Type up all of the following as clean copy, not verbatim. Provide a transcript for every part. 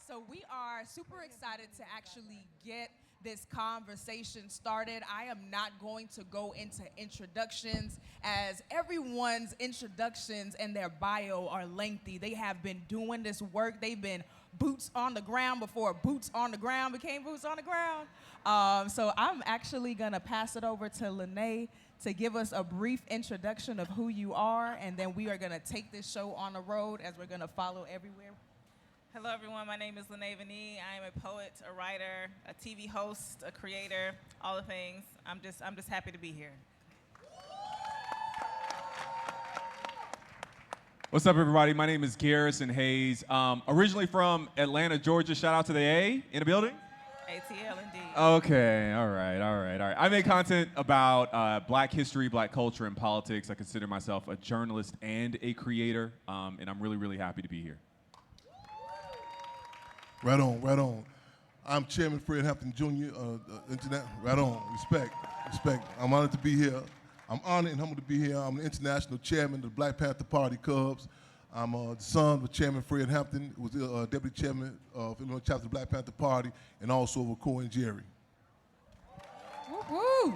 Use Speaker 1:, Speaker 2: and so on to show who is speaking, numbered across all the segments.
Speaker 1: So we are super excited to actually get this conversation started. I am not going to go into introductions as everyone's introductions and their bio are lengthy. They have been doing this work. They've been boots on the ground before boots on the ground became boots on the ground. So I'm actually gonna pass it over to Lynae to give us a brief introduction of who you are, and then we are gonna take this show on the road as we're gonna follow everywhere.
Speaker 2: Hello, everyone. My name is Lynae Vanee. I am a poet, a writer, a TV host, a creator, all the things. I'm just happy to be here.
Speaker 3: What's up, everybody? My name is Garrison Hayes. Originally from Atlanta, Georgia. Shout out to the A in the building.
Speaker 2: ATL indeed.
Speaker 3: Okay, all right. I make content about Black history, Black culture, and politics. I consider myself a journalist and a creator, and I'm really, really happy to be here.
Speaker 4: Right on. I'm Chairman Fred Hampton Jr. Internet. Right on. Respect. I'm honored to be here. I'm honored and humbled to be here. I'm the international chairman of the Black Panther Party Cubs. I'm the son of Chairman Fred Hampton, who was the deputy chairman of Illinois chapter of the Black Panther Party, and also of Core and Jerry.
Speaker 1: Woo!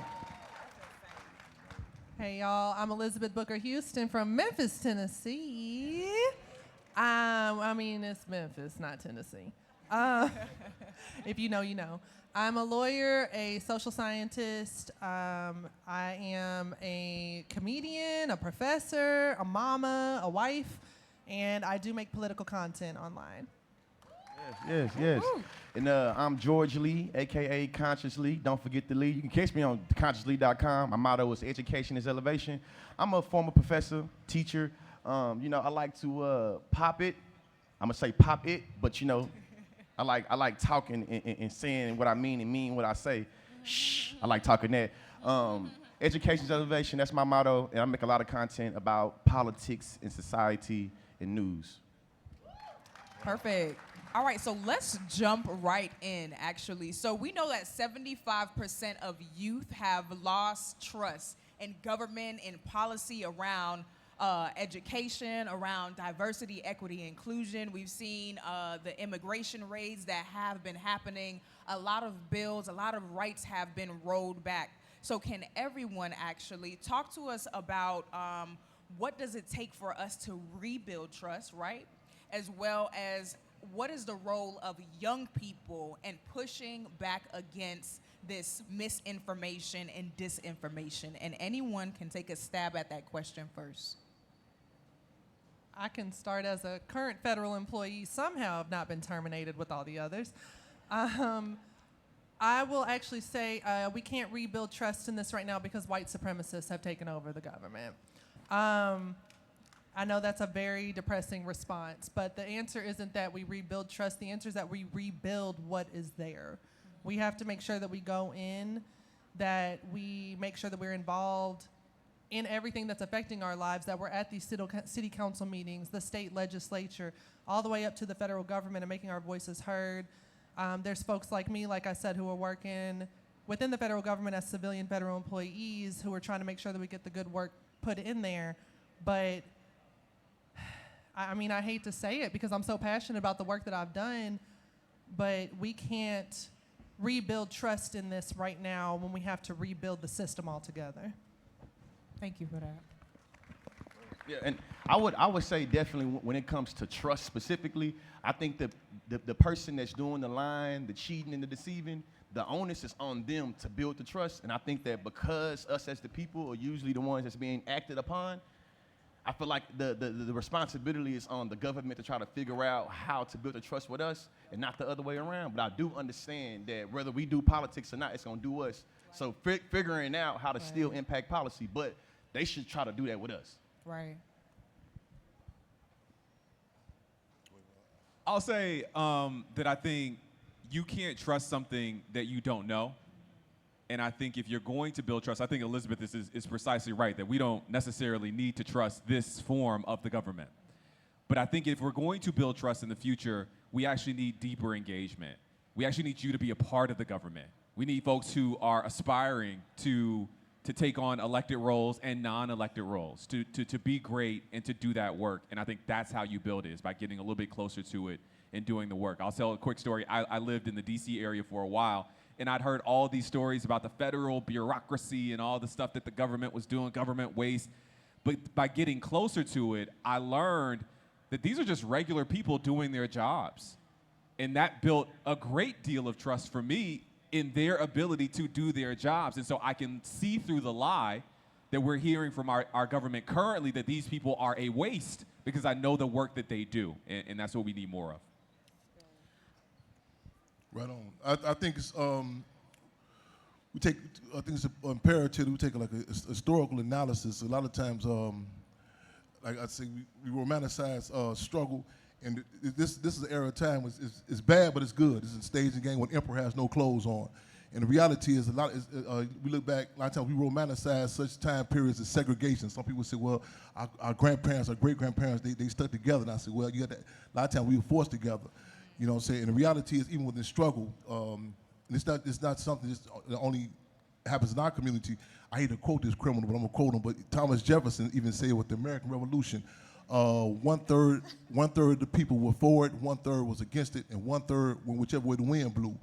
Speaker 5: Hey y'all, I'm Elizabeth Booker Houston from Memphis, Tennessee. It's Memphis, not Tennessee. If you know, you know. I'm a lawyer, a social scientist. I am a comedian, a professor, a mama, a wife, and I do make political content online.
Speaker 6: Yes. And I'm George Lee, a.k.a. Consciously. Don't forget the Lee. You can catch me on consciously.com. My motto is education is elevation. I'm a former professor, teacher. I like to pop it. I'm going to say pop it, but, I like talking and saying what I mean and mean what I say. Shh, I like talking that. Education is elevation, that's my motto, and I make a lot of content about politics and society and news.
Speaker 1: Perfect. All right, so let's jump right in, actually. So we know that 75% of youth have lost trust in government and policy around education, around diversity, equity, inclusion. We've seen the immigration raids that have been happening. A lot of bills, a lot of rights have been rolled back. So can everyone actually talk to us about what does it take for us to rebuild trust, right? As well as what is the role of young people in pushing back against this misinformation and disinformation? And anyone can take a stab at that question first.
Speaker 5: I can start as a current federal employee, somehow have not been terminated with all the others. I will actually say we can't rebuild trust in this right now because white supremacists have taken over the government. I know that's a very depressing response, but the answer isn't that we rebuild trust. The answer is that we rebuild what is there. We have to make sure that we go in, that we make sure that we're involved in everything that's affecting our lives, that we're at these city council meetings, the state legislature, all the way up to the federal government and making our voices heard. There's folks like me, like I said, who are working within the federal government as civilian federal employees who are trying to make sure that we get the good work put in there. But I hate to say it because I'm so passionate about the work that I've done, but we can't rebuild trust in this right now when we have to rebuild the system altogether.
Speaker 1: Thank you for that.
Speaker 6: Yeah, and I would say definitely when it comes to trust specifically, I think that the person that's doing the lying, the cheating, and the deceiving, the onus is on them to build the trust. And I think that because us as the people are usually the ones that's being acted upon, I feel like the responsibility is on the government to try to figure out how to build the trust with us and not the other way around. But I do understand that whether we do politics or not, it's going to do us. So figuring out how to still impact policy, but they should try to do that with us.
Speaker 1: Right.
Speaker 3: I'll say that I think you can't trust something that you don't know. And I think if you're going to build trust, I think Elizabeth is precisely right, that we don't necessarily need to trust this form of the government. But I think if we're going to build trust in the future, we actually need deeper engagement. We actually need you to be a part of the government. We need folks who are aspiring to take on elected roles and non-elected roles, to be great and to do that work. And I think that's how you build it, is by getting a little bit closer to it and doing the work. I'll tell a quick story. I lived in the DC area for a while, and I'd heard all these stories about the federal bureaucracy and all the stuff that the government was doing, government waste. But by getting closer to it, I learned that these are just regular people doing their jobs. And that built a great deal of trust for me in their ability to do their jobs. And so I can see through the lie that we're hearing from our government currently that these people are a waste because I know the work that they do. And that's what we need more of.
Speaker 4: Right on. I think it's I think it's imperative that we take like a historical analysis. A lot of times, like I say, we romanticize struggle, and this is an era of time. It's bad, but it's good. It's a staging game when emperor has no clothes on. And the reality is, we look back, a lot of times we romanticize such time periods as segregation. Some people say, well, our grandparents, our great-grandparents, they stuck together. And I say, well, you got that. A lot of times we were forced together. You know what I'm saying? And the reality is, even within struggle, it's not something that only happens in our community. I hate to quote this criminal, but I'm gonna quote him. But Thomas Jefferson even said with the American Revolution, one third of the people were for it, 1/3 was against it, and 1/3 went whichever way the wind blew.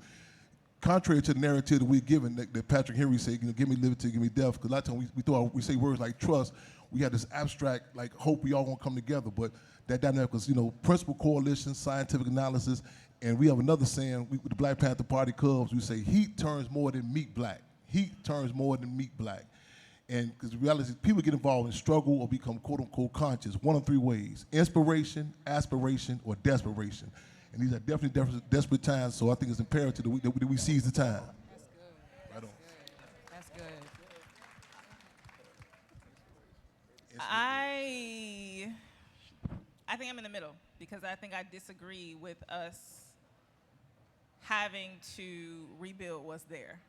Speaker 4: Contrary to the narrative that we're given, that Patrick Henry said, give me liberty, give me death. Because a lot of times we say words like trust, we have this abstract like hope we all gonna come together, but that dynamic is, principle coalition, scientific analysis, and we have another saying with the Black Panther Party Cubs, we say heat turns more than meat black. Heat turns more than meat black. And because the reality is people get involved in struggle or become quote unquote conscious, one of three ways: inspiration, aspiration, or desperation. And these are definitely desperate times, so I think it's imperative that we seize the time.
Speaker 1: That's good.
Speaker 4: Right on.
Speaker 1: That's good.
Speaker 2: I think I'm in the middle because I think I disagree with us having to rebuild what's there.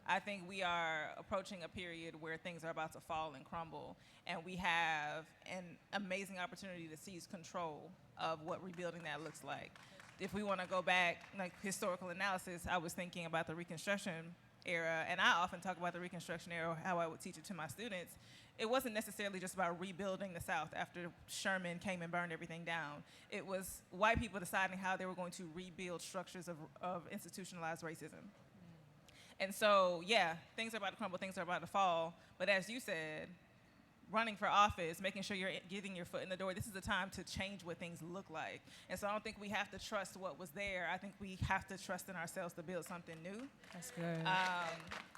Speaker 2: I think we are approaching a period where things are about to fall and crumble, and we have an amazing opportunity to seize control of what rebuilding that looks like. If we want to go back, like historical analysis, I was thinking about the Reconstruction era, and I often talk about the Reconstruction era, how I would teach it to my students. It wasn't necessarily just about rebuilding the South after Sherman came and burned everything down. It was white people deciding how they were going to rebuild structures of institutionalized racism. And so, yeah, things are about to crumble, things are about to fall. But as you said, running for office, making sure you're getting your foot in the door, this is the time to change what things look like. And so I don't think we have to trust what was there. I think we have to trust in ourselves to build something new.
Speaker 1: That's good.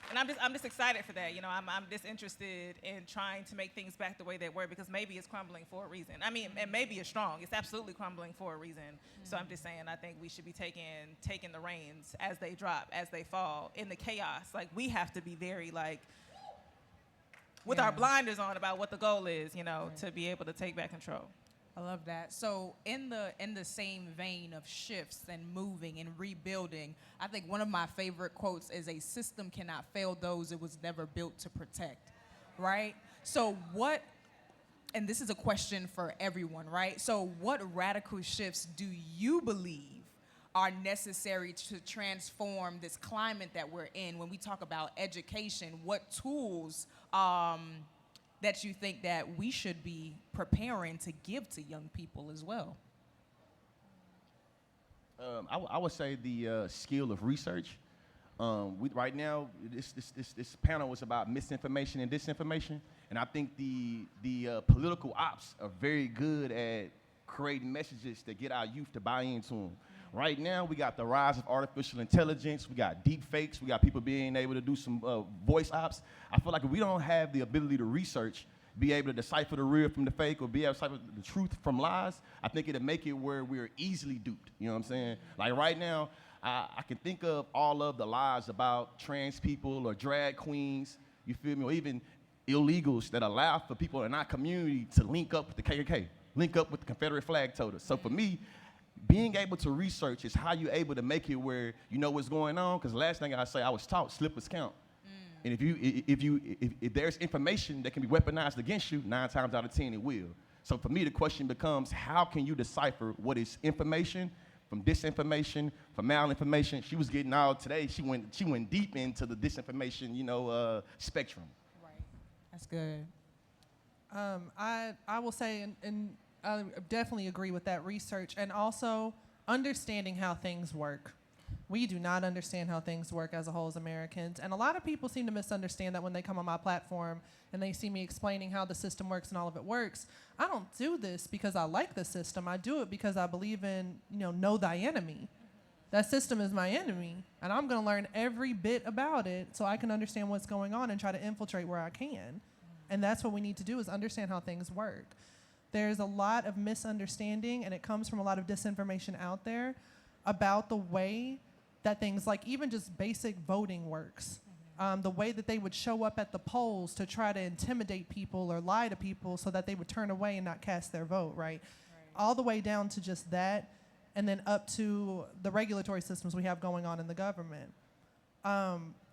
Speaker 2: And I'm just excited for that. I'm disinterested in trying to make things back the way they were because maybe it's crumbling for a reason. I mean, and maybe it's strong. It's absolutely crumbling for a reason. So I'm just saying I think we should be taking the reins as they drop, as they fall, in the chaos. Like, we have to be very, with our blinders on about what the goal is, to be able to take back control.
Speaker 1: I love that. So in the same vein of shifts and moving and rebuilding, I think one of my favorite quotes is, "A system cannot fail those it was never built to protect," right? So and this is a question for everyone, right? So what radical shifts do you believe are necessary to transform this climate that we're in? When we talk about education, what tools that you think that we should be preparing to give to young people as well?
Speaker 6: I would say the skill of research. Right now, this panel was about misinformation and disinformation, and I think the political ops are very good at creating messages that get our youth to buy into them. Right now, we got the rise of artificial intelligence. We got deep fakes. We got people being able to do some voice ops. I feel like if we don't have the ability to research, be able to decipher the real from the fake, or be able to decipher the truth from lies, I think it'll make it where we're easily duped. You know what I'm saying? Like right now, I can think of all of the lies about trans people or drag queens, you feel me, or even illegals that allow for people in our community to link up with the KKK, link up with the Confederate flag toters. So for me, being able to research is how you're able to make it where you know what's going on. Because the last thing I say, I was taught slippers count. And if there's information that can be weaponized against you, 9 times out of 10 it will. So for me, the question becomes, how can you decipher what is information from disinformation, from malinformation? She was getting all today. She went deep into the disinformation, spectrum.
Speaker 1: Right. That's good.
Speaker 5: I will say, and I definitely agree with that research. And also, understanding how things work. We do not understand how things work as a whole as Americans. And a lot of people seem to misunderstand that when they come on my platform and they see me explaining how the system works and all of it works. I don't do this because I like the system. I do it because I believe in, know thy enemy. That system is my enemy. And I'm going to learn every bit about it so I can understand what's going on and try to infiltrate where I can. And that's what we need to do, is understand how things work. There's a lot of misunderstanding, and it comes from a lot of disinformation out there about the way that things like even just basic voting works. The way that they would show up at the polls to try to intimidate people or lie to people so that they would turn away and not cast their vote, right? All the way down to just that, and then up to the regulatory systems we have going on in the government.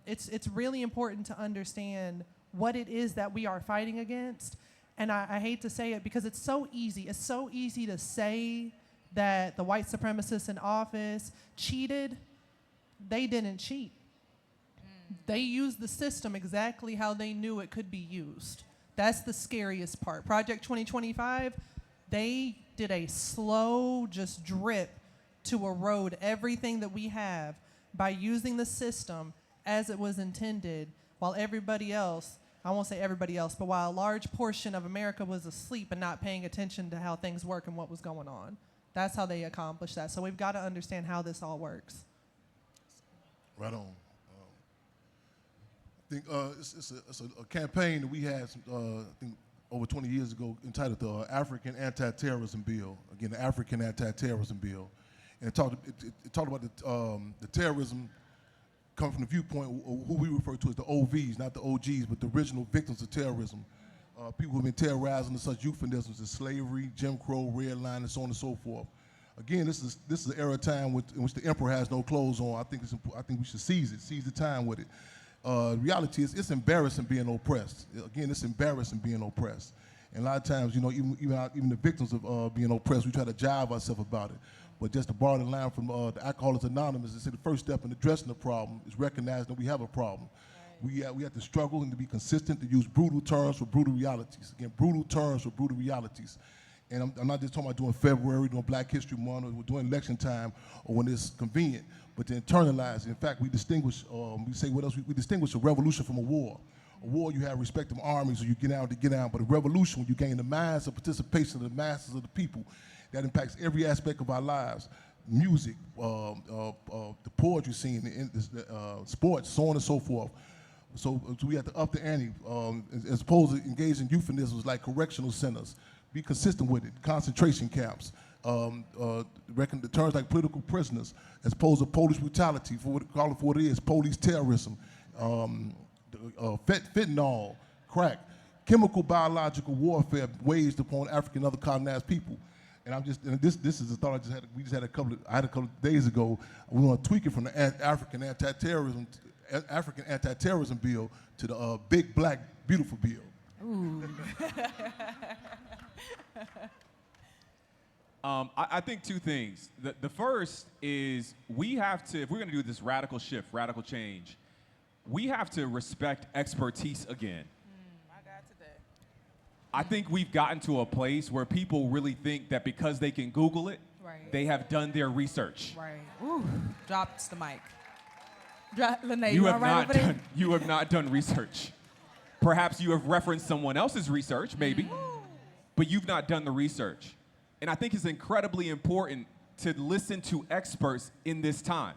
Speaker 5: It's really important to understand what it is that we are fighting against. And I hate to say it because it's so easy. It's so easy to say that the white supremacists in office cheated. They didn't cheat. They used the system exactly how they knew it could be used. That's the scariest part. Project 2025, they did a slow just drip to erode everything that we have by using the system as it was intended, while everybody else, I won't say everybody else, but while a large portion of America was asleep and not paying attention to how things work and what was going on. That's how they accomplished that. So we've got to understand how this all works.
Speaker 4: Right on. I think it's a campaign that we had, I think, over 20 years ago entitled the African Anti-Terrorism Bill. Again, the African Anti-Terrorism Bill. And it talked about the terrorism coming from the viewpoint of who we refer to as the OVs, not the OGs, but the original victims of terrorism. People who have been terrorized under such euphemisms as slavery, Jim Crow, Red Line, and so on and so forth. Again, this is an era of time in which the emperor has no clothes on. I think we should seize the time with it. Reality is, it's embarrassing being oppressed. Again, it's embarrassing being oppressed. And a lot of times, even the victims of being oppressed, we try to jive ourselves about it. But just to borrow the line from the Alcoholics Anonymous, they say the first step in addressing the problem is recognizing that we have a problem. Right. We have to struggle and to be consistent, to use brutal terms for brutal realities. Again, brutal terms for brutal realities. And I'm not just talking about doing February, doing Black History Month, or doing election time, or when it's convenient, but to internalize. In fact, we distinguish, we distinguish a revolution from a war. A war, you have respective armies, or you get out to get out, but a revolution, when you gain the minds of participation of the masses of the people, that impacts every aspect of our lives. Music, the poetry scene, sports, so on and so forth. So we have to up the ante, as opposed to engage in euphemisms like correctional centers. Be consistent with it. Concentration camps, the terms like political prisoners, as opposed to police brutality, call it for what it is, police terrorism, fentanyl, crack, chemical biological warfare waged upon African and other colonized people. And this is a thought I had a couple of days ago. We want to tweak it from the African anti-terrorism bill to the big black beautiful bill.
Speaker 1: Ooh.
Speaker 3: I think two things. The first is we have to, if we're going to do this radical shift, radical change, we have to respect expertise again.
Speaker 2: My God, today.
Speaker 3: I think we've gotten to a place where people really think that because they can Google it,
Speaker 1: Right.
Speaker 3: they have done their research.
Speaker 1: Right. Ooh, drops the mic. Lynae,
Speaker 3: You
Speaker 1: you
Speaker 3: have
Speaker 1: all right
Speaker 3: not
Speaker 1: over there?
Speaker 3: done. You have not done research. Perhaps you have referenced someone else's research, maybe, but you've not done the research. And I think it's incredibly important to listen to experts in this time.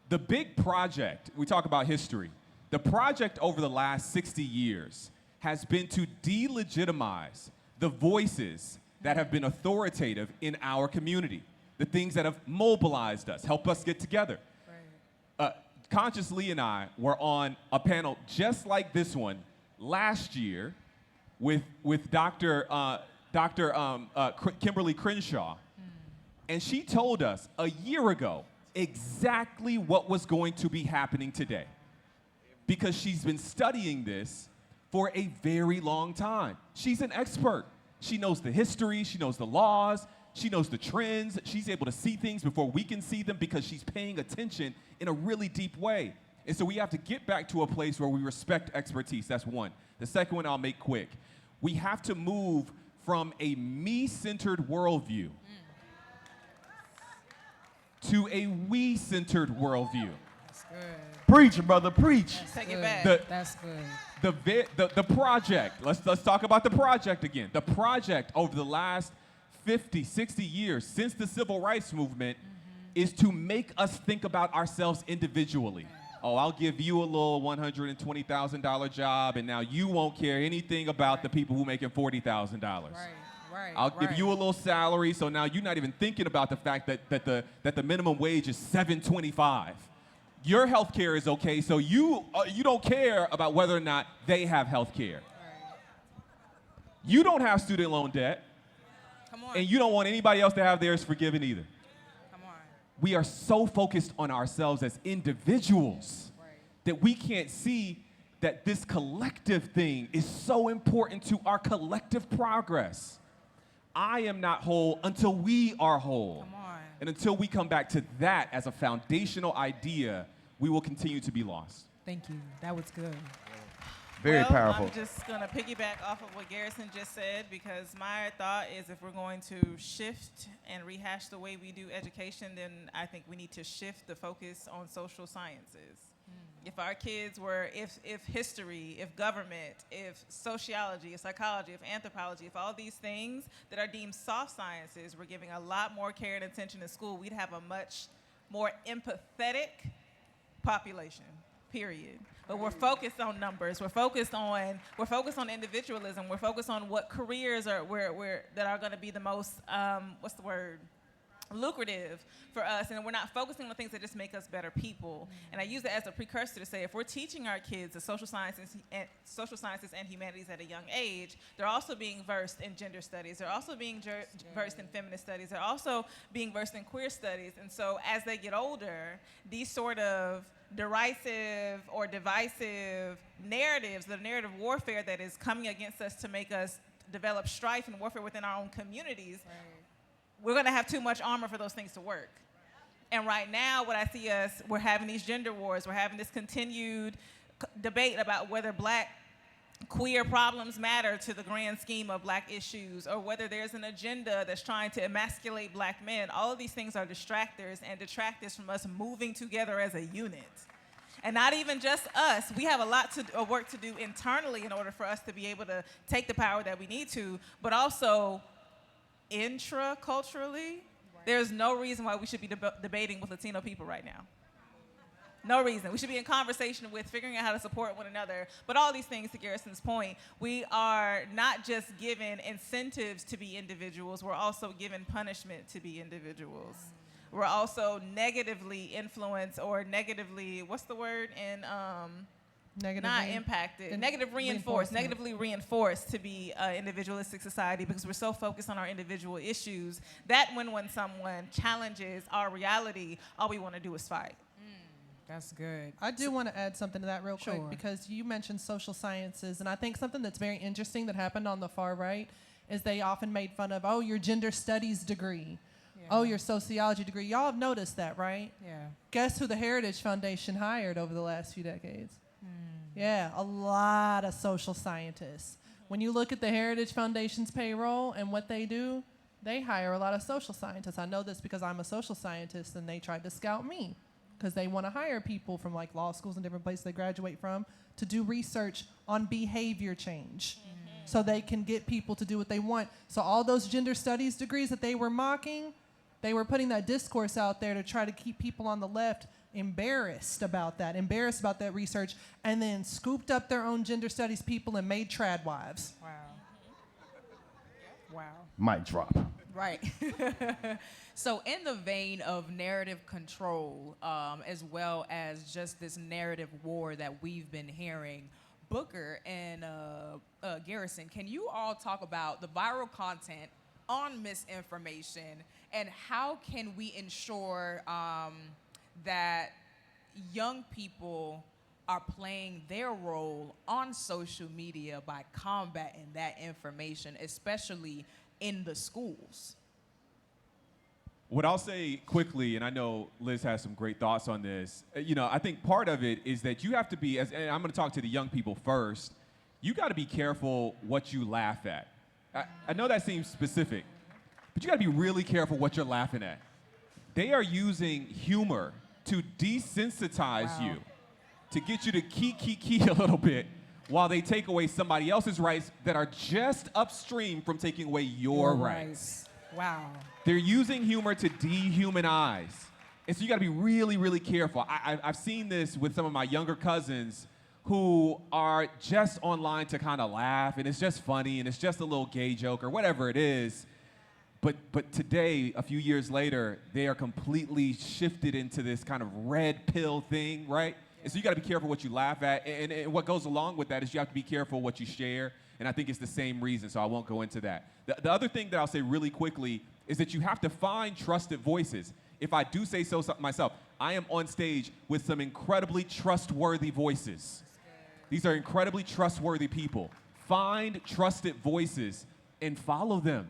Speaker 3: The big project, we talk about history, the project over the last 60 years has been to delegitimize the voices that have been authoritative in our community, the things that have mobilized us, helped us get together.
Speaker 1: Right.
Speaker 3: Conscious Lee and I were on a panel just like this one last year with Dr. Kimberly Crenshaw, and she told us a year ago exactly what was going to be happening today, because she's been studying this for a very long time. She's an expert. She knows the history, she knows the laws, she knows the trends. She's able to see things before we can see them because she's paying attention in a really deep way. And so we have to get back to a place where we respect expertise. That's one. The second one I'll make quick. We have to move from a me-centered worldview to a we-centered worldview.
Speaker 1: That's good.
Speaker 6: Preach, brother, preach.
Speaker 2: Take it back.
Speaker 1: That's good.
Speaker 3: The project, let's talk about the project again. The project over the last 50, 60 years since the civil rights movement is to make us think about ourselves individually. Oh, I'll give you a little $120,000 job, and now you won't care anything about the people who making $40,000.
Speaker 1: Right.
Speaker 3: I'll give you a little salary, so now you're not even thinking about the fact that the minimum wage is $7.25. Your health care is okay, so you don't care about whether or not they have health care. You don't have student loan debt,
Speaker 1: Come on.
Speaker 3: and you don't want anybody else to have theirs forgiven either.
Speaker 1: Come on.
Speaker 3: We are so focused on ourselves as individuals that we can't see that this collective thing is so important to our collective progress. I am not whole until we are whole.
Speaker 1: Come on.
Speaker 3: And until we come back to that as a foundational idea, we will continue to be lost.
Speaker 1: Thank you. That was good.
Speaker 6: Very
Speaker 2: well,
Speaker 6: powerful.
Speaker 2: I'm just going to piggyback off of what Garrison just said, because my thought is if we're going to shift and rehash the way we do education, then I think we need to shift the focus on social sciences. If our kids were, if history, if government, if sociology, if psychology, if anthropology, if all these things that are deemed soft sciences were giving a lot more care and attention in school, we'd have a much more empathetic population, period. But we're focused on numbers. We're focused on individualism. We're focused on what careers that are going to be the most lucrative for us, and we're not focusing on things that just make us better people. And I use it as a precursor to say, if we're teaching our kids the social sciences and humanities at a young age, they're also being versed in gender studies. They're also being versed in feminist studies. They're also being versed in queer studies. And so as they get older, these sort of derisive or divisive narratives, the narrative warfare that is coming against us to make us develop strife and warfare within our own communities, we're going to have too much armor for those things to work. And right now, what I see we're having these gender wars. We're having this continued debate about whether black queer problems matter to the grand scheme of black issues, or whether there's an agenda that's trying to emasculate black men. All of these things are distractors and detractors from us moving together as a unit. And not even just us. We have a lot of work to do internally in order for us to be able to take the power that we need to, but also intra-culturally, there's no reason why we should be debating with Latino people right now. No reason. We should be in conversation with figuring out how to support one another. But all these things, to Garrison's point, we are not just given incentives to be individuals, we're also given punishment to be individuals. We're also negatively influenced, or negatively, what's the word in negatively reinforced to be an individualistic society, because we're so focused on our individual issues that when someone challenges our reality, all we want to do is fight.
Speaker 1: That's good.
Speaker 5: I do want to add something to that real quick,
Speaker 1: Sure.
Speaker 5: because you mentioned social sciences, and I think something that's very interesting that happened on the far right is they often made fun of, oh, your gender studies degree, oh, your sociology degree. Y'all have noticed that, right?
Speaker 1: Yeah.
Speaker 5: Guess who the Heritage Foundation hired over the last few decades? Yeah, a lot of social scientists. When you look at the Heritage Foundation's payroll and what they do, they hire a lot of social scientists. I know this because I'm a social scientist, and they tried to scout me because they want to hire people from like law schools and different places they graduate from to do research on behavior change so they can get people to do what they want. So all those gender studies degrees that they were mocking, they were putting that discourse out there to try to keep people on the left embarrassed about that research, and then scooped up their own gender studies people and made trad wives.
Speaker 1: Wow. Wow.
Speaker 6: Mic drop.
Speaker 1: Right. So in the vein of narrative control, as well as just this narrative war that we've been hearing, Booker and Garrison, can you all talk about the viral content on misinformation, and how can we ensure that young people are playing their role on social media by combating that information, especially in the schools?
Speaker 3: What I'll say quickly, and I know Liz has some great thoughts on this, I think part of it is that you have to be, and I'm going to talk to the young people first, you got to be careful what you laugh at. I know that seems specific, but you got to be really careful what you're laughing at. they are using humor to desensitize you, to get you to key a little bit, while they take away somebody else's rights that are just upstream from taking away your rights.
Speaker 1: Wow.
Speaker 3: They're using humor to dehumanize. And so you gotta be really, really careful. I've seen this with some of my younger cousins who are just online to kind of laugh, and it's just funny, and it's just a little gay joke or whatever it is. But today, a few years later, they are completely shifted into this kind of red pill thing, right? And so you got to be careful what you laugh at, and what goes along with that is you have to be careful what you share, and I think it's the same reason, so I won't go into that. The other thing that I'll say really quickly is that you have to find trusted voices. If I do say so myself, I am on stage with some incredibly trustworthy voices. These are incredibly trustworthy people. Find trusted voices and follow them,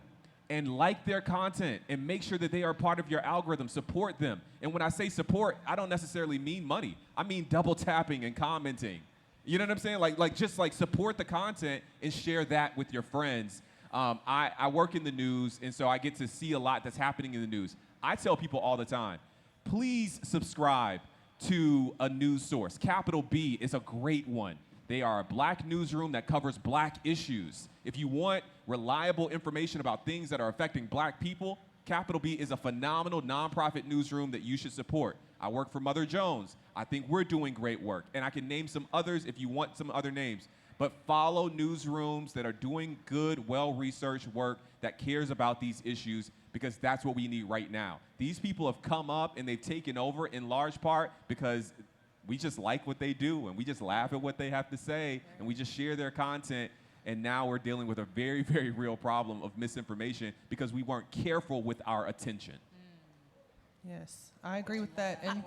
Speaker 3: and like their content, and make sure that they are part of your algorithm. Support them. And when I say support, I don't necessarily mean money. I mean double tapping and commenting. You know what I'm saying? Just support the content and share that with your friends. I work in the news, and so I get to see a lot that's happening in the news. I tell people all the time, please subscribe to a news source. Capital B is a great one. They are a black newsroom that covers black issues. If you want reliable information about things that are affecting black people, Capital B is a phenomenal nonprofit newsroom that you should support. I work for Mother Jones. I think we're doing great work. And I can name some others if you want some other names. But follow newsrooms that are doing good, well-researched work that cares about these issues, because that's what we need right now. These people have come up and they've taken over in large part because we just like what they do, and we just laugh at what they have to say, and we just share their content. And now we're dealing with a very, very real problem of misinformation because we weren't careful with our attention.
Speaker 5: Yes, I agree with that. And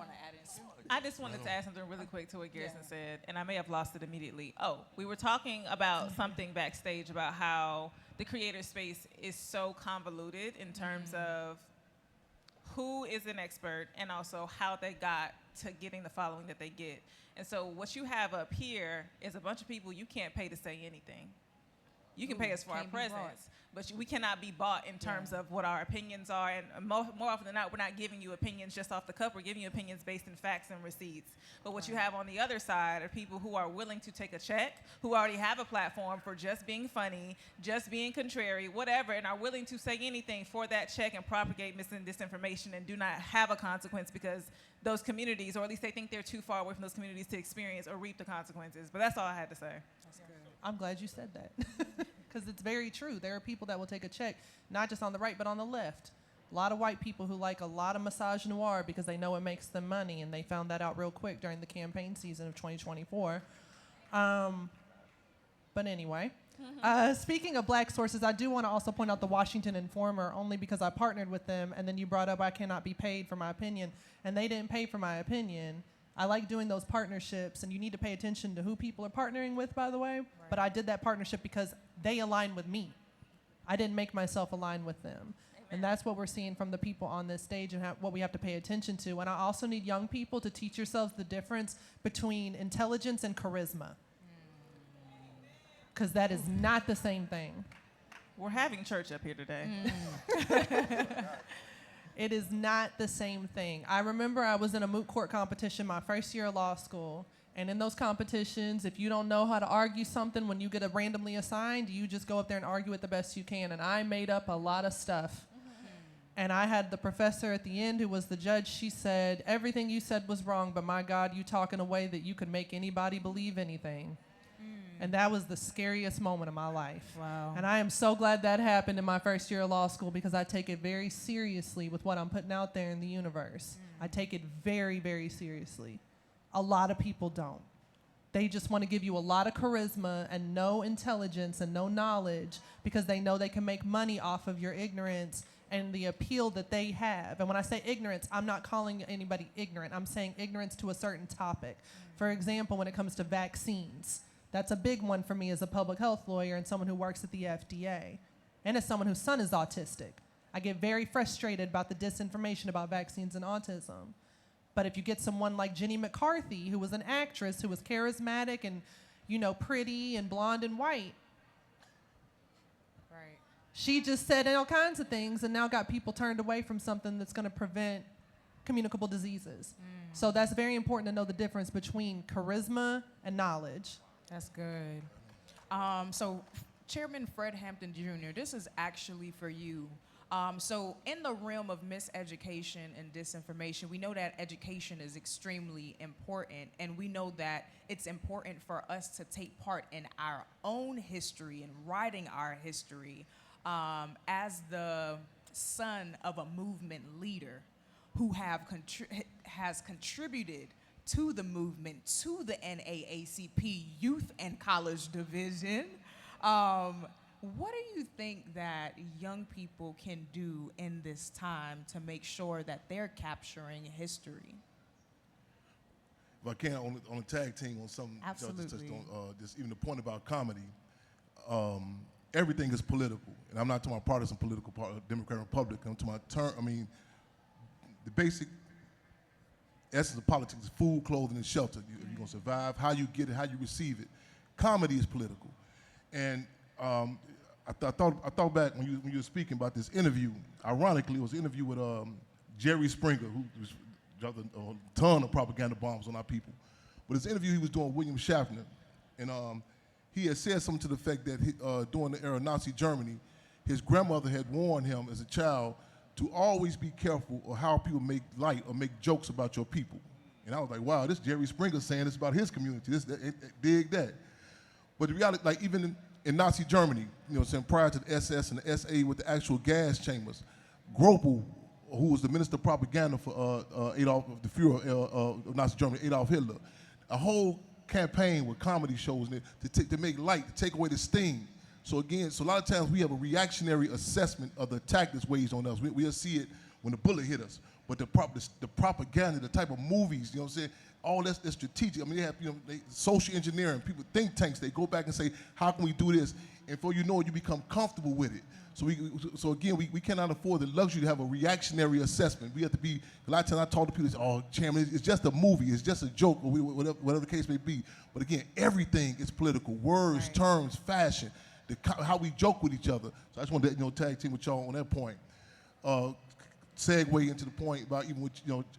Speaker 2: I just wanted to add something really quick to what Garrison said, and I may have lost it immediately. Oh, we were talking about something backstage about how the creator space is so convoluted in terms of who is an expert and also how they got to getting the following that they get. And so what you have up here is a bunch of people you can't pay to say anything. You can pay us for our presence, but we cannot be bought in terms of what our opinions are. And more often than not, we're not giving you opinions just off the cuff. We're giving you opinions based in facts and receipts. But what you have on the other side are people who are willing to take a check, who already have a platform for just being funny, just being contrary, whatever, and are willing to say anything for that check and propagate disinformation and do not have a consequence because those communities, or at least they think they're too far away from those communities to experience or reap the consequences. But that's all I had to say.
Speaker 5: I'm glad you said that, because it's very true. There are people that will take a check, not just on the right, but on the left. A lot of white people who like a lot of misogynoir because they know it makes them money, and they found that out real quick during the campaign season of 2024. But anyway, speaking of black sources, I do want to also point out the Washington Informer, only because I partnered with them, and then you brought up I cannot be paid for my opinion, and they didn't pay for my opinion. I like doing those partnerships, and you need to pay attention to who people are partnering with, by the way. Right. But I did that partnership because they align with me. I didn't make myself align with them. Amen. And that's what we're seeing from the people on this stage and what we have to pay attention to. And I also need young people to teach yourselves the difference between intelligence and charisma, because that is not the same thing.
Speaker 2: We're having church up here today.
Speaker 5: It is not the same thing. I remember I was in a moot court competition my first year of law school, and in those competitions, if you don't know how to argue something when you get randomly assigned, you just go up there and argue it the best you can, and I made up a lot of stuff. And I had the professor at the end who was the judge. She said, everything you said was wrong, but my God, you talk in a way that you could make anybody believe anything. And that was the scariest moment of my life.
Speaker 1: Wow.
Speaker 5: And I am so glad that happened in my first year of law school, because I take it very seriously with what I'm putting out there in the universe. I take it very, very seriously. A lot of people don't. They just want to give you a lot of charisma and no intelligence and no knowledge, because they know they can make money off of your ignorance and the appeal that they have. And when I say ignorance, I'm not calling anybody ignorant. I'm saying ignorance to a certain topic. For example, when it comes to vaccines, that's a big one for me as a public health lawyer and someone who works at the FDA, and as someone whose son is autistic. I get very frustrated about the disinformation about vaccines and autism. But if you get someone like Jenny McCarthy, who was an actress, who was charismatic and, pretty and blonde and white,
Speaker 1: right?
Speaker 5: She just said all kinds of things and now got people turned away from something that's going to prevent communicable diseases. So that's very important to know the difference between charisma and knowledge.
Speaker 1: That's good. So, Chairman Fred Hampton Jr., this is actually for you. So, in the realm of miseducation and disinformation, we know that education is extremely important, and we know that it's important for us to take part in our own history and writing our history as the son of a movement leader who has contributed to the movement, to the NAACP Youth and College Division. What do you think that young people can do in this time to make sure that they're capturing history?
Speaker 4: If I can, on the tag team on something
Speaker 1: Absolutely.
Speaker 4: just on just even the point about comedy, everything is political, and I'm not talking about partisan political, Democrat, Republican. I'm talking about the basic essence of politics is food, clothing, and shelter. You're gonna survive. How you get it, how you receive it. Comedy is political, and I thought back when you were speaking about this interview. Ironically, it was an interview with Jerry Springer, who was dropped a ton of propaganda bombs on our people. But this interview he was doing with William Schaffner, and he had said something to the effect that during the era of Nazi Germany, his grandmother had warned him as a child to always be careful of how people make light or make jokes about your people. And I was like, wow, this Jerry Springer saying this about his community. Dig that. But the reality, like even in Nazi Germany, saying prior to the SS and the SA with the actual gas chambers, Gropel, who was the minister of propaganda for Adolf, the Führer of Nazi Germany, Adolf Hitler, a whole campaign with comedy shows to make light, to take away the sting. So again, a lot of times we have a reactionary assessment of the attack that's waged on us. We'll see it when the bullet hit us. But the propaganda, the type of movies, you know what I'm saying, all that's strategic. I mean, they have social engineering, people, think tanks, they go back and say, how can we do this? And before you know it, you become comfortable with it. So again, we cannot afford the luxury to have a reactionary assessment. We have to be, a lot of times I talk to people, oh, Chairman, it's just a movie, it's just a joke, or whatever the case may be. But again, everything is political. Words,
Speaker 1: Right.
Speaker 4: terms, fashion, how we joke with each other. So I just wanted to tag team with y'all on that point. Segue into the point about even with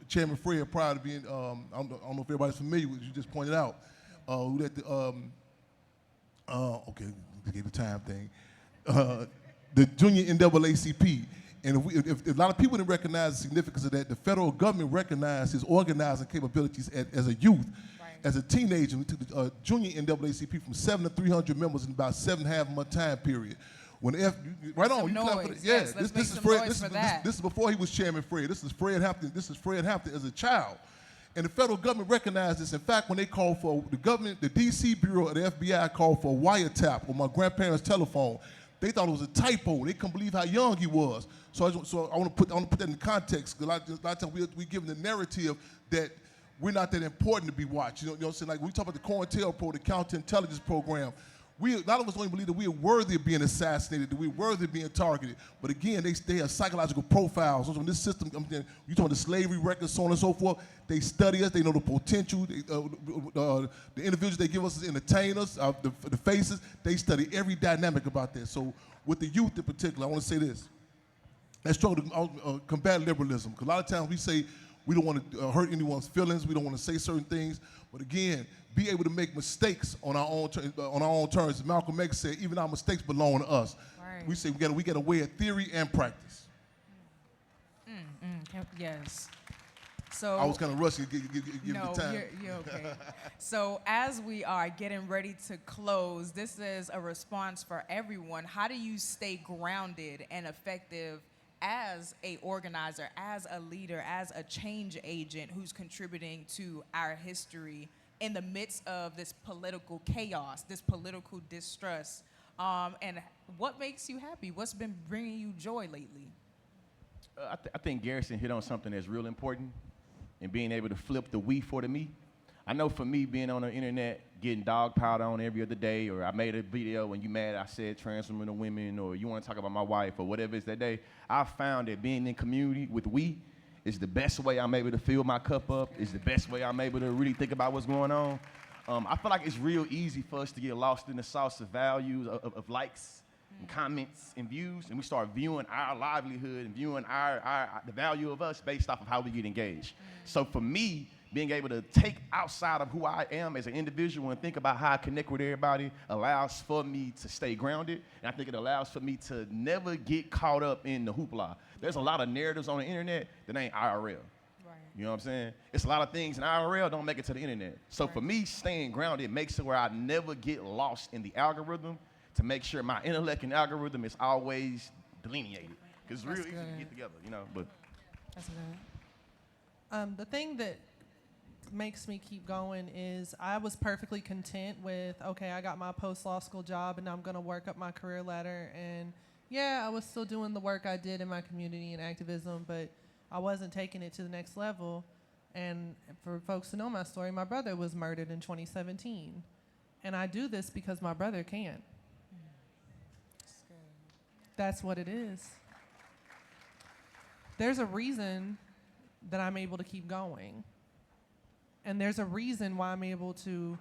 Speaker 4: Chairman Fred prior to being, I don't know if everybody's familiar with what you just pointed out. Who let the okay, we gave the time thing. The junior NAACP, and if a lot of people didn't recognize the significance of that, the federal government recognized his organizing capabilities as a youth.
Speaker 1: Right.
Speaker 4: As a teenager, we took the junior NAACP from 7 to 300 members in about 7.5 month time period. When right on, you clap for that. Yeah,
Speaker 1: yes, let's make some
Speaker 4: Fred.
Speaker 1: noise for that.
Speaker 4: This is before he was Chairman Fred. This is Fred Hampton. This is Fred Hampton as a child, and the federal government recognized this. In fact, when they called for the government, the D.C. Bureau of the FBI called for a wiretap on my grandparents' telephone. They thought it was a typo. They couldn't believe how young he was. So I want to put that in context. A lot of times we give the narrative that we're not that important to be watched. You know what I'm saying? Like we talk about the COINTELPRO, the counterintelligence program. A lot of us don't even believe that we are worthy of being assassinated, that we're worthy of being targeted. But again, they have psychological profiles. So in this system, you talking about the slavery records, so on and so forth. They study us. They know the potential. The individuals they give us as entertainers, the faces. They study every dynamic about this. So with the youth in particular, I want to say this. Let's try to combat liberalism. Because a lot of times we say we don't want to hurt anyone's feelings. We don't want to say certain things. But again, be able to make mistakes on our own terms. As Malcolm X said, even our mistakes belong to us.
Speaker 1: Right.
Speaker 4: We say we got a way of theory and practice.
Speaker 1: Yes. So
Speaker 4: I was kind of rushing to give
Speaker 1: no,
Speaker 4: the time.
Speaker 1: you're okay. So as we are getting ready to close, this is a response for everyone. How do you stay grounded and effective as a organizer, as a leader, as a change agent who's contributing to our history in the midst of this political chaos, this political distrust? And what makes you happy? What's been bringing you joy lately?
Speaker 6: I think Garrison hit on something that's real important, and being able to flip the we for the me. I know for me, being on the internet, getting dogpiled on every other day, or I made a video when you mad, I said trans women or women, or you want to talk about my wife, or whatever it's that day, I found that being in community with we is the best way I'm able to fill my cup up, is the best way I'm able to really think about what's going on. I feel like it's real easy for us to get lost in the sauce of values, of likes, and comments and views, and we start viewing our livelihood and viewing the value of us based off of how we get engaged. So for me, being able to take outside of who I am as an individual and think about how I connect with everybody allows for me to stay grounded, and I think it allows for me to never get caught up in the hoopla. There's a lot of narratives on the internet that ain't IRL.
Speaker 1: Right.
Speaker 6: You know what I'm saying? It's a lot of things in IRL don't make it to the internet. So for me, staying grounded makes it where I never get lost in the algorithm to make sure my intellect and algorithm is always delineated. Because it's real easy to get together, you know. But
Speaker 1: That's good.
Speaker 5: The thing that makes me keep going is I was perfectly content with, okay, I got my post-law school job and I'm going to work up my career ladder. And yeah, I was still doing the work I did in my community and activism, but I wasn't taking it to the next level. And for folks to know my story, my brother was murdered in 2017. And I do this because my brother can't. That's what it is. There's a reason that I'm able to keep going. And there's a reason why I'm able to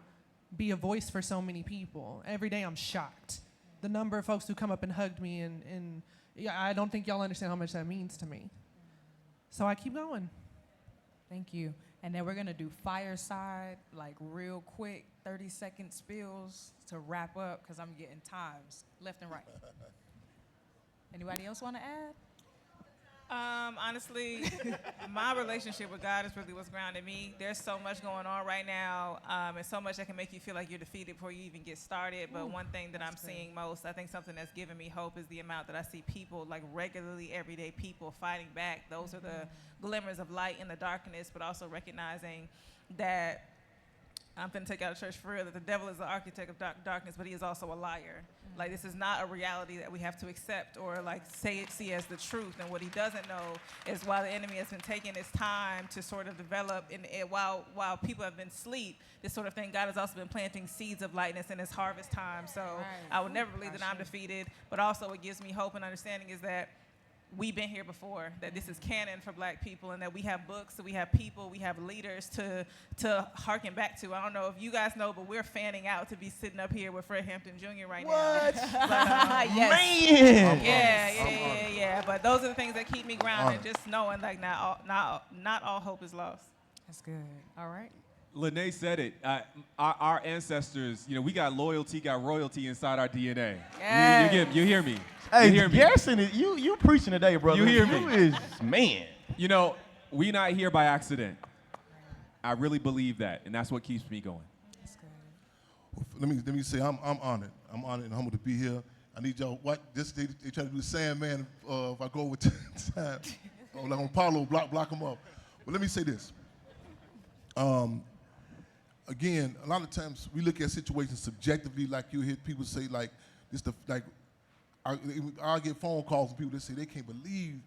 Speaker 5: be a voice for so many people. Every day I'm shocked. The number of folks who come up and hugged me, and yeah, I don't think y'all understand how much that means to me. So I keep going.
Speaker 1: Thank you. And then we're going to do fireside, like real quick, 30-second spills to wrap up, because I'm getting times left and right. Anybody else want to add?
Speaker 2: Honestly, my relationship with God is really what's grounded me. There's so much going on right now, and so much that can make you feel like you're defeated before you even get started. But one thing that I'm seeing most, I think something that's given me hope, is the amount that I see people, like regularly everyday people, fighting back. Those are the glimmers of light in the darkness, but also recognizing that I'm going to take out of church for real, that the devil is the architect of darkness, but he is also a liar. Like, this is not a reality that we have to accept or, like, see as the truth. And what he doesn't know is while the enemy has been taking his time to sort of develop, while people have been asleep, this sort of thing, God has also been planting seeds of lightness in his harvest time. So I would never believe that I'm defeated, but also what gives me hope and understanding is that we've been here before, that this is canon for black people, and that we have books, we have people, we have leaders to harken back to. I don't know if you guys know, but we're fanning out to be sitting up here with Fred Hampton Jr. right now.
Speaker 6: what?
Speaker 2: But,
Speaker 6: Man!
Speaker 2: Yeah. But those are the things that keep me grounded, just knowing like not all hope is lost.
Speaker 1: That's good. All right.
Speaker 3: Lynae said it. Our ancestors, you know, we got loyalty, got royalty inside our DNA.
Speaker 1: Yes.
Speaker 3: You hear me?
Speaker 6: Hey,
Speaker 3: you hear me?
Speaker 6: Garrison, you preaching today, brother.
Speaker 3: You hear me?
Speaker 6: You is, man.
Speaker 3: You know, we not here by accident. I really believe that, and that's what keeps me going.
Speaker 1: That's good.
Speaker 4: Let me say I'm honored. I'm honored and humbled to be here. I need y'all. They try to do the Sandman. If I go with time, like on Paulo, block them up. But let me say this. Again, a lot of times we look at situations subjectively, like you hear people say, like this, I get phone calls from people that say they can't believe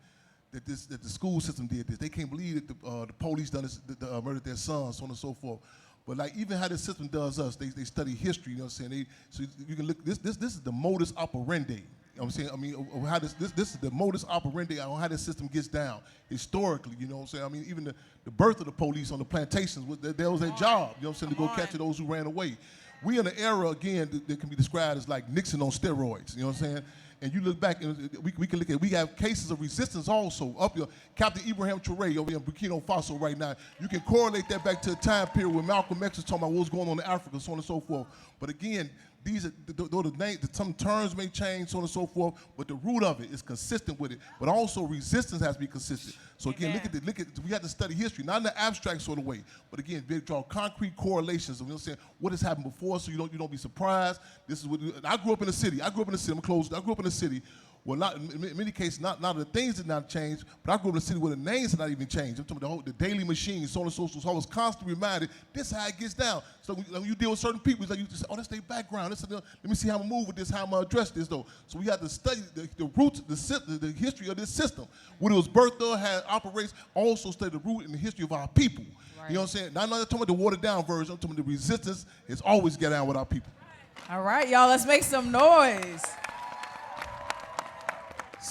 Speaker 4: that the school system did this. They can't believe that the police done this, murdered their sons, so on and so forth. But like even how the system does us, they study history. You know what I'm saying? So you can look. This is the modus operandi. You know what I'm saying? I mean, how this is the modus operandi on how this system gets down historically. You know what I'm saying? I mean, even the birth of the police on the plantations, that was their job. You know what I'm saying? To go capture those who ran away. We in an era again that can be described as like Nixon on steroids. You know what I'm saying? And you look back, and we can look at. We have cases of resistance also up here. Captain Ibrahim Traoré over here in Burkina Faso right now. You can correlate that back to a time period when Malcolm X was talking about what was going on in Africa, so on and so forth. But again, these are the names. Some terms may change, so on and so forth, but the root of it is consistent with it. But also resistance has to be consistent. So again, look at we have to study history, not in the abstract sort of way, but again, draw concrete correlations. You know what I'm saying? What has happened before, so you don't be surprised. This is what I grew up in the city. I'm closed. I grew up in the city. Well, not in many cases, not the things did not change, but I grew up in a city where the names did not even change. I'm talking about the daily machine, so on and so forth. So I was constantly reminded, this is how it gets down. So when you deal with certain people, it's like you just say, oh, that's their background. Let me see how I'm gonna move with this, how I'm gonna address this, though. So we have to study the roots, the history of this system. When it was birthed or operates, also study the root and the history of our people. Right. You know what I'm saying? Now, I'm not talking about the watered down version. I'm talking about the resistance is always get down with our people.
Speaker 1: All right, y'all, let's make some noise.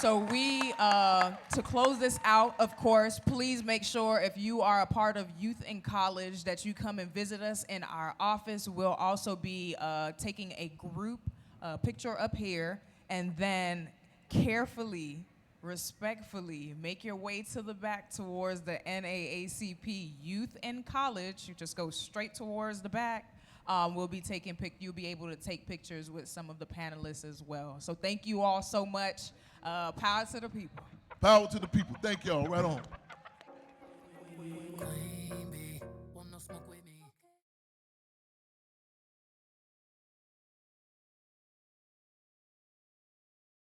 Speaker 1: So we, to close this out, of course, please make sure if you are a part of Youth in College that you come and visit us in our office. We'll also be taking a group picture up here. and then carefully, respectfully make your way to the back towards the NAACP Youth and College. You just go straight towards the back. You'll be able to take pictures with some of the panelists as well. So thank you all so much. Power to the people.
Speaker 4: Power to the people. Thank y'all. Right on.